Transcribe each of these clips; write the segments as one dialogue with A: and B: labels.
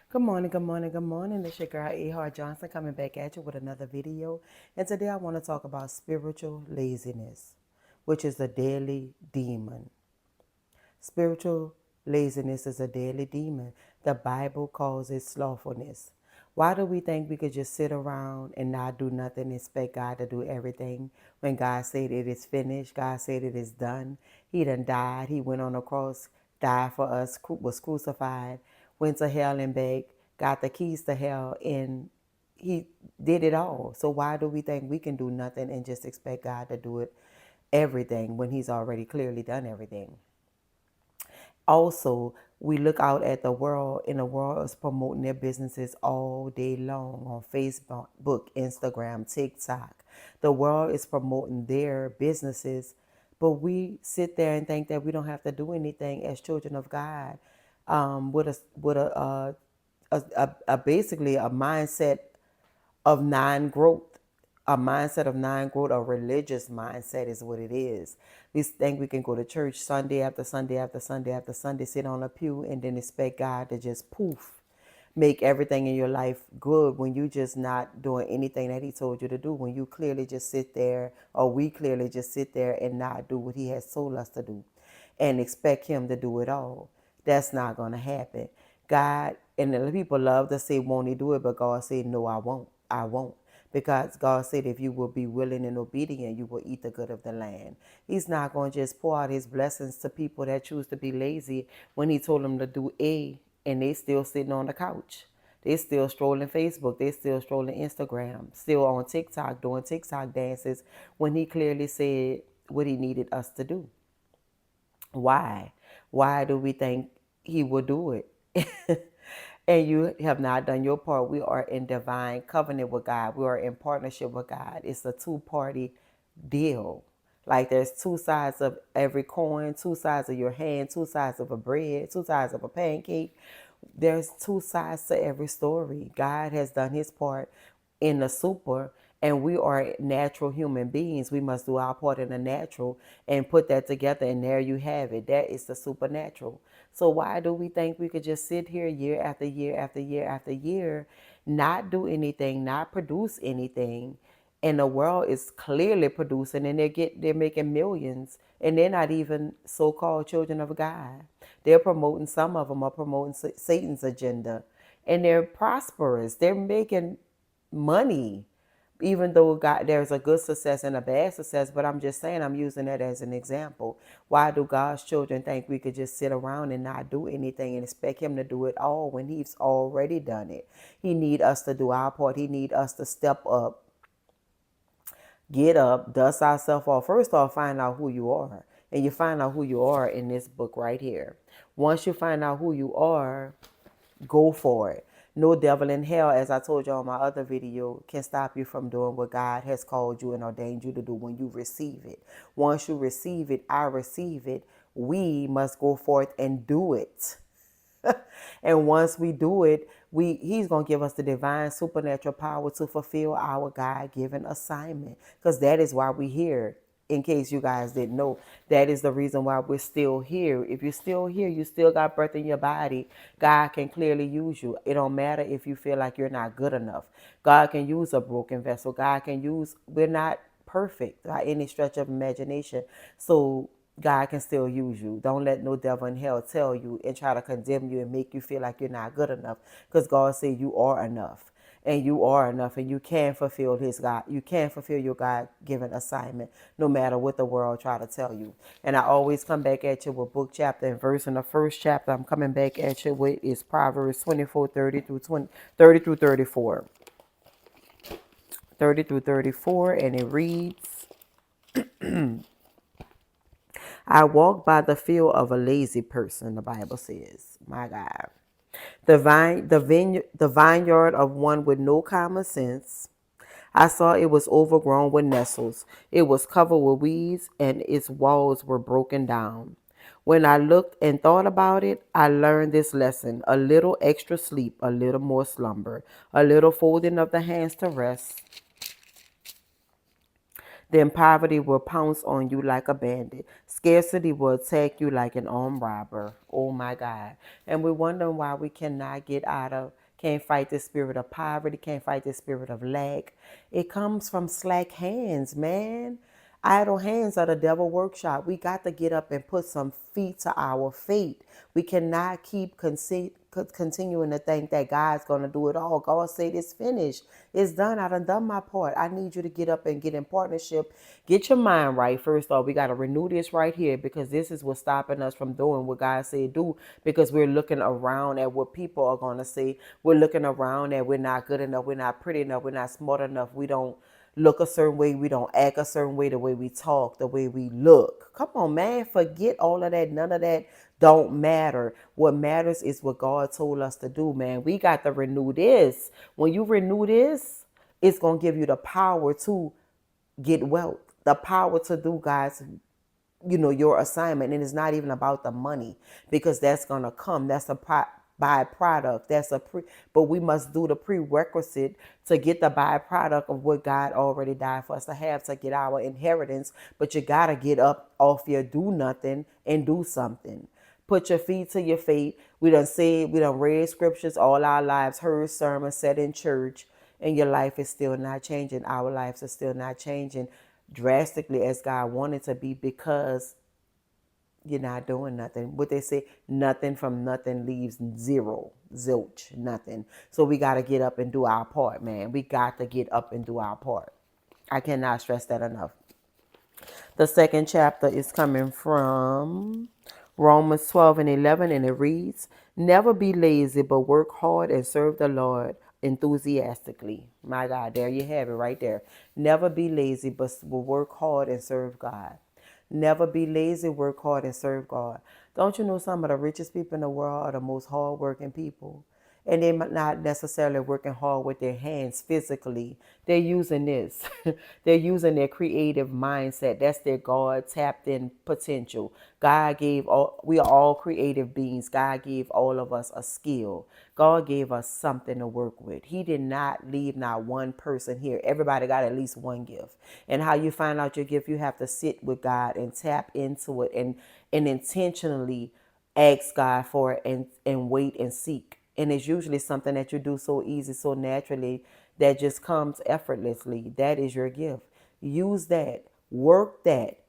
A: Good morning, good morning, good morning. It's your girl E. Johnson coming back at you with another video. And today I want to talk about spiritual laziness, which is a daily demon. Spiritual laziness is a daily demon. The Bible calls it slothfulness. Why do we think we could just sit around and not do nothing and expect God to do everything when God said it is finished? God said it is done. He done died. He went on the cross, died for us, was crucified, went to hell and back, got the keys to hell, and he did it all. So why do we think we can do nothing and just expect God to do it everything when he's already clearly done everything? Also, we look out at the world, and the world is promoting their businesses all day long on Facebook, Instagram, TikTok. The world is promoting their businesses, but we sit there and think that we don't have to do anything as children of God, with a basically a mindset of non-growth. A mindset of non-growth, a religious mindset is what it is. We think we can go to church Sunday after Sunday after Sunday after Sunday, sit on a pew, and then expect God to just poof, make everything in your life good when you just not doing anything that he told you to do. When you clearly just sit there, or we clearly just sit there and not do what he has told us to do and expect him to do it all. That's not going to happen. God, and the people love to say, won't he do it? But God said, no, I won't. I won't. Because God said, if you will be willing and obedient, you will eat the good of the land. He's not going to just pour out his blessings to people that choose to be lazy when he told them to do A and they still sitting on the couch. They still strolling Facebook. They still strolling Instagram. Still on TikTok doing TikTok dances when he clearly said what he needed us to do. Why? Why do we think he will do it? And you have not done your part. We are in divine covenant with God. We are in partnership with God. It's a two-party deal. Like there's two sides of every coin, two sides of your hand, two sides of a bread, two sides of a pancake. There's two sides to every story. God has done his part in the super, and we are natural human beings. We must do our part in the natural and put that together, and there you have it. That is the supernatural. So why do we think we could just sit here year after year after year after year, not do anything, not produce anything, and the world is clearly producing, and they're making millions, and they're not even so-called children of God. They're promoting, some of them are promoting Satan's agenda, and they're prosperous. They're making money, even though God, there's a good success and a bad success. But I'm just saying, I'm using that as an example. Why do God's children think we could just sit around and not do anything and expect him to do it all when he's already done it? He need us to do our part. He need us to step up, get up, dust ourselves off. First off, find out who you are. And you find out who you are in this book right here. Once you find out who you are, go for it. No devil in hell, as I told you on my other video, can stop you from doing what God has called you and ordained you to do when you receive it. Once you receive it, I receive it, we must go forth and do it. And once we do it, he's going to give us the divine supernatural power to fulfill our God-given assignment, because that is why we're here. In case you guys didn't know, that is the reason why we're still here. If you're still here, you still got breath in your body, God can clearly use you. It don't matter if you feel like you're not good enough. God can use a broken vessel. God can use, we're not perfect by any stretch of imagination. So God can still use you. Don't let no devil in hell tell you and try to condemn you and make you feel like you're not good enough, because God said you are enough. And you are enough, and you can fulfill his God. You can fulfill your God-given assignment, no matter what the world try to tell you. And I always come back at you with book, chapter, and verse. In the first chapter, I'm coming back at you with is Proverbs 30 through 34. 30 through 34, and it reads, I walk by the field of a lazy person, the Bible says. My God. The vineyard of one with no common sense. I saw it was overgrown with nettles. It was covered with weeds, and its walls were broken down. When I looked and thought about it, I learned this lesson. A little extra sleep, a little more slumber, a little folding of the hands to rest. Then poverty will pounce on you like a bandit. Scarcity will attack you like an armed robber. Oh my God. And we're wondering why we cannot get out of, can't fight the spirit of poverty, can't fight the spirit of lack. It comes from slack hands, man. Idle hands are the devil workshop. We got to get up and put some feet to our feet. We cannot keep continuing to think that God's going to do it all. God said it's finished. It's done. I done my part. I need you to get up and get in partnership. Get your mind right. First off, we got to renew this right here, because this is what's stopping us from doing what God said do, because we're looking around at what people are going to say. We're looking around at we're not good enough. We're not pretty enough. We're not smart enough. We don't look a certain way, we don't act a certain way, the way we talk, the way we look. Come on, man, forget all of that. None of that don't matter. What matters is what God told us to do, man. We got to renew this. When you renew this, it's going to give you the power to get wealth, the power to do God's, your assignment. And it's not even about the money, because that's going to come. That's a byproduct. But we must do the prerequisite to get the byproduct of what God already died for us to have, to get our inheritance. But you got to get up off your do nothing and do something. Put your feet to your feet. We done read scriptures all our lives, heard sermons, sat in church, and your life is still not changing. Our lives are still not changing drastically as God wanted to be, because you're not doing nothing. What they say, nothing from nothing leaves zero, zilch, nothing. So we got to get up and do our part, man. We got to get up and do our part. I cannot stress that enough. The second chapter is coming from Romans 12 and 11, and it reads, "Never be lazy, but work hard and serve the Lord enthusiastically." My God, there you have it right there. Never be lazy, but work hard and serve God. Never be lazy, work hard and serve God. Don't you know some of the richest people in the world are the most hardworking people? And they're not necessarily working hard with their hands physically. They're using this. They're using their creative mindset. That's their God tapped in potential. We are all creative beings. God gave all of us a skill. God gave us something to work with. He did not leave not one person here. Everybody got at least one gift. And how you find out your gift, you have to sit with God and tap into it, and intentionally ask God for it, and wait and seek. And it's usually something that you do so easy, so naturally, that just comes effortlessly. That is your gift. Use that. Work that.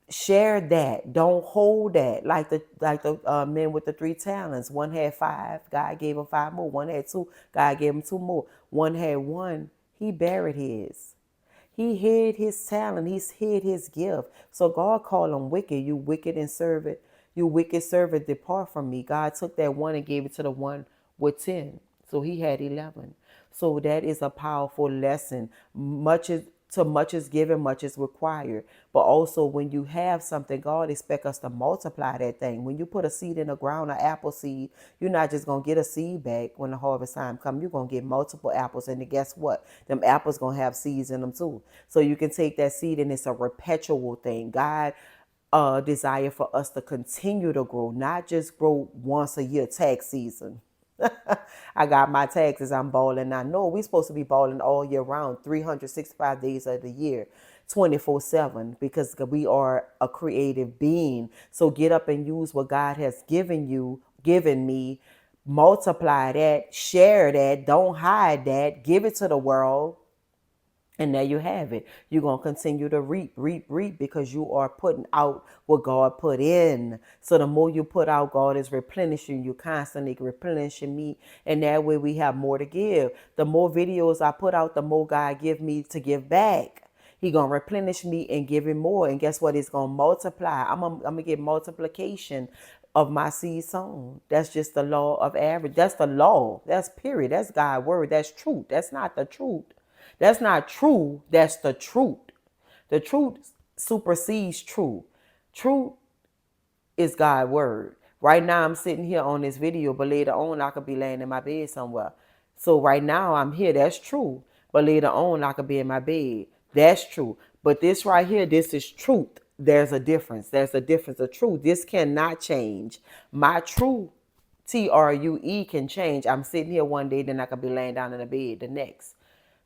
A: Share that. Don't hold that. Like the men with the 3 talents. One had 5. God gave him 5 more. One had 2. God gave him 2 more. One had 1. He buried his. He hid his talent. He's hid his gift. So God called him wicked. You wicked and servant. You wicked servant, depart from me. God took that 1 and gave it to the one with 10. So he had 11. So that is a powerful lesson. Much is given, much is required. But also, when you have something, God expects us to multiply that thing. When you put a seed in the ground, an apple seed, you're not just going to get a seed back when the harvest time comes. You're going to get multiple apples. And then guess what? Them apples going to have seeds in them too. So you can take that seed, and it's a perpetual thing. God desire for us to continue to grow, not just grow once a year tax season. I got my taxes, I'm balling. I know we're supposed to be balling all year round, 365 days of the year, 24/7, because we are a creative being. So get up and use what God has given me, multiply that, share that, don't hide that, give it to the world. And there you have it. You're going to continue to reap, reap, reap, because you are putting out what God put in. So the more you put out, God is replenishing you, constantly replenishing me. And that way we have more to give. The more videos I put out, the more God give me to give back. He going to replenish me and give him more. And guess what? It's going to multiply. I'm going to get multiplication of my seed sown. That's just the law of average. That's the law. That's period. That's God's word. That's truth. That's not the truth. That's not true. That's the truth. The truth supersedes true. Truth is God's word. Right now, I'm sitting here on this video, but later on, I could be laying in my bed somewhere. So right now, I'm here. That's true. But later on, I could be in my bed. That's true. But this right here, this is truth. There's a difference. There's a difference of truth. This cannot change. My true TRUE can change. I'm sitting here one day, then I could be laying down in the bed the next.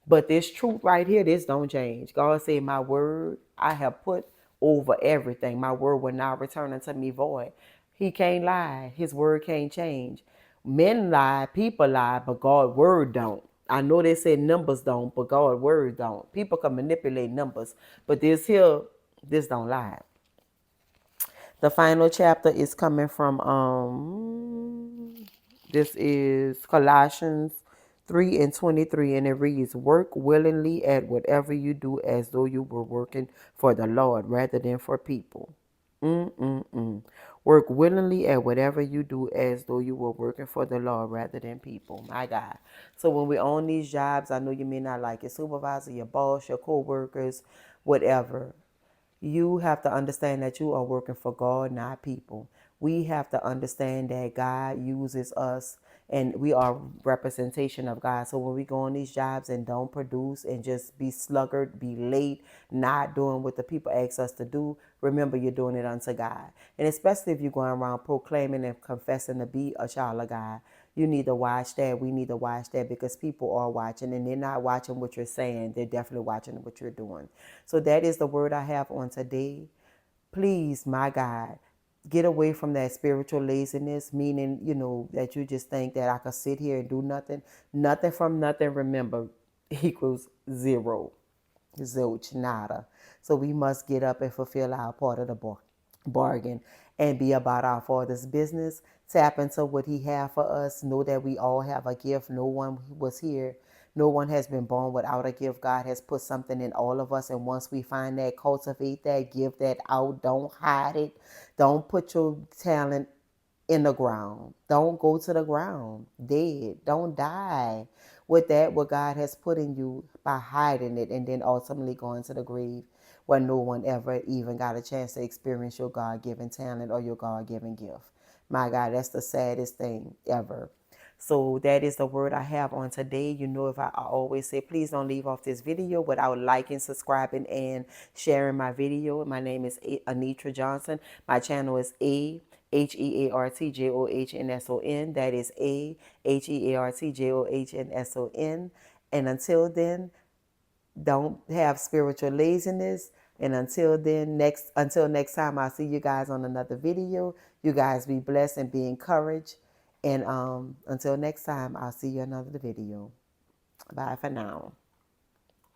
A: But this truth right here, this don't change. God said, my word I have put over everything. My word will not return unto me void. He can't lie. His word can't change. Men lie, people lie, but God's word don't. I know they say numbers don't, but God's word don't. People can manipulate numbers, but this don't lie. The final chapter is coming from this is Colossians 3:23, and it reads, "Work willingly at whatever you do as though you were working for the Lord rather than for people." Mm-mm-mm. Work willingly at whatever you do as though you were working for the Lord rather than people. My God. So when we own these jobs, I know you may not like your supervisor, your boss, your co-workers, whatever. You have to understand that you are working for God, not people. We have to understand that God uses us and we are representation of God. So when we go on these jobs and don't produce and just be sluggard, be late, not doing what the people ask us to do, remember you're doing it unto God. And especially if you're going around proclaiming and confessing to be a child of God, you need to watch that. We need to watch that because people are watching and they're not watching what you're saying. They're definitely watching what you're doing. So that is the word I have on today. Please, my God, get away from that spiritual laziness, meaning, that you just think that I could sit here and do nothing. Nothing from nothing, remember, equals zero. Zilch, nada. So we must get up and fulfill our part of the bargain and be about our Father's business. Tap into what He has for us. Know that we all have a gift. No one was here. No one has been born without a gift. God has put something in all of us. And once we find that, cultivate that, give that out. Don't hide it. Don't put your talent in the ground. Don't go to the ground dead. Don't die with that what God has put in you by hiding it and then ultimately going to the grave where no one ever even got a chance to experience your God-given talent or your God-given gift. My God, that's the saddest thing ever. So that is the word I have on today. If I always say, please don't leave off this video without liking, subscribing, and sharing my video. My name is Anitra Johnson. My channel is AHEARTJOHNSON. That is AHEARTJOHNSON. And until then, don't have spiritual laziness. And until next time, I'll see you guys on another video. You guys be blessed and be encouraged. And until next time, I'll see you another video. Bye for now.